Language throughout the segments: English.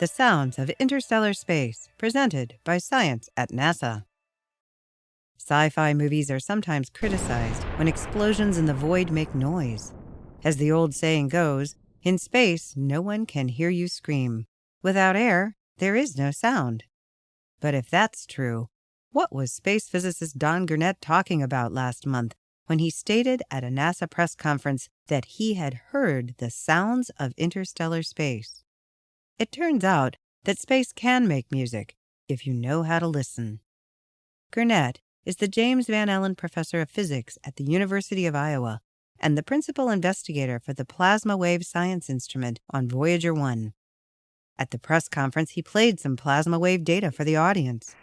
The Sounds of Interstellar Space, presented by Science at NASA. Sci-fi movies are sometimes criticized when explosions in the void make noise. As the old saying goes, in space, no one can hear you scream. Without air, there is no sound. But if that's true, what was space physicist Don Gurnett talking about last month when he stated at a NASA press conference that he had heard the sounds of interstellar space? It turns out that space can make music if you know how to listen. Gurnett is the James Van Allen Professor of Physics at the University of Iowa and the principal investigator for the plasma wave science instrument on Voyager 1. At the press conference, he played some plasma wave data for the audience.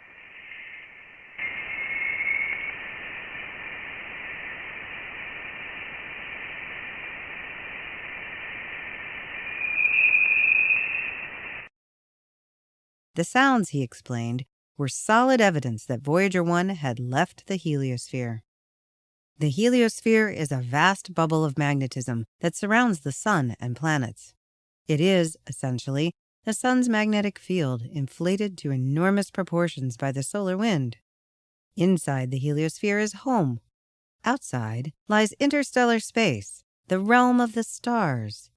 The sounds, he explained, were solid evidence that Voyager 1 had left the heliosphere. The heliosphere is a vast bubble of magnetism that surrounds the Sun and planets. It is, essentially, the Sun's magnetic field inflated to enormous proportions by the solar wind. Inside the heliosphere is home. Outside lies interstellar space, the realm of the stars.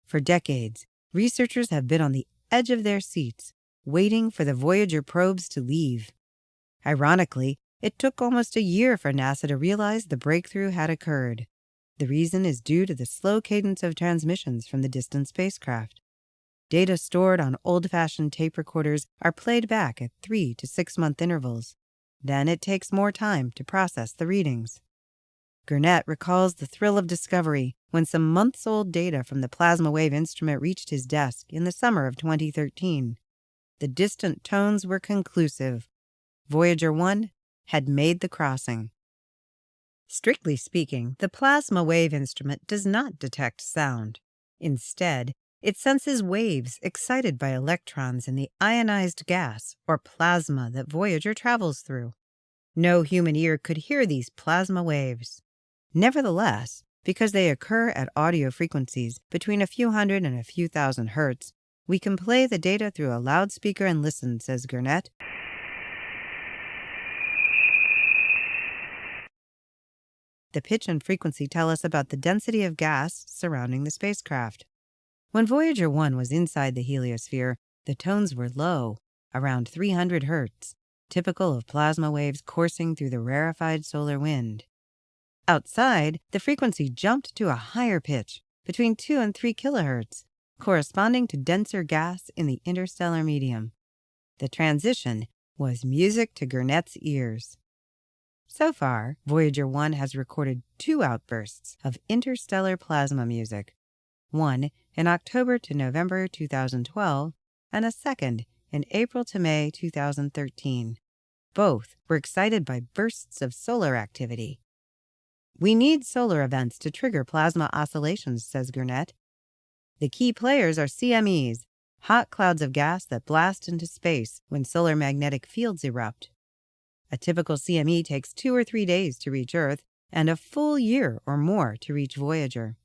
For decades, researchers have been on the edge of their seats, waiting for the Voyager probes to leave. Ironically, it took almost a year for NASA to realize the breakthrough had occurred. The reason is due to the slow cadence of transmissions from the distant spacecraft. Data stored on old-fashioned tape recorders are played back at 3 to 6 month intervals. Then it takes more time to process the readings. Gurnett recalls the thrill of discovery when some months-old data from the plasma wave instrument reached his desk in the summer of 2013. The distant tones were conclusive. Voyager 1 had made the crossing. Strictly speaking, the plasma wave instrument does not detect sound. Instead, it senses waves excited by electrons in the ionized gas or plasma that Voyager travels through. No human ear could hear these plasma waves. Nevertheless, because they occur at audio frequencies between a few hundred and a few thousand hertz, we can play the data through a loudspeaker and listen, says Gurnett. The pitch and frequency tell us about the density of gas surrounding the spacecraft. When Voyager 1 was inside the heliosphere, the tones were low, around 300 hertz, typical of plasma waves coursing through the rarefied solar wind. Outside, the frequency jumped to a higher pitch, between 2 and 3 kilohertz, corresponding to denser gas in the interstellar medium. The transition was music to Gurnett's ears. So far, Voyager 1 has recorded 2 outbursts of interstellar plasma music, one in October to November 2012 and a second in April to May 2013. Both were excited by bursts of solar activity. We need solar events to trigger plasma oscillations, says Gurnett. The key players are CMEs, hot clouds of gas that blast into space when solar magnetic fields erupt. A typical CME takes 2 or 3 days to reach Earth and a full year or more to reach Voyager.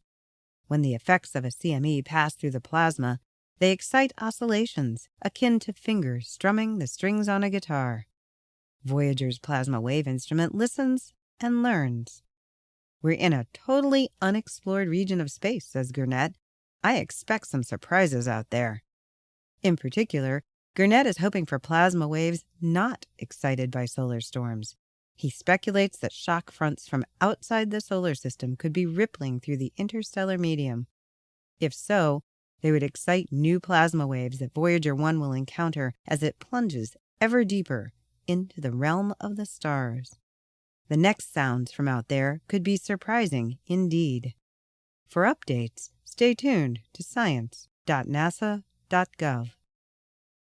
When the effects of a CME pass through the plasma, they excite oscillations akin to fingers strumming the strings on a guitar. Voyager's plasma wave instrument listens and learns. We're in a totally unexplored region of space, says Gurnett. I expect some surprises out there. In particular, Gurnett is hoping for plasma waves not excited by solar storms. He speculates that shock fronts from outside the solar system could be rippling through the interstellar medium. If so, they would excite new plasma waves that Voyager 1 will encounter as it plunges ever deeper into the realm of the stars. The next sounds from out there could be surprising indeed. For updates, stay tuned to science.nasa.gov.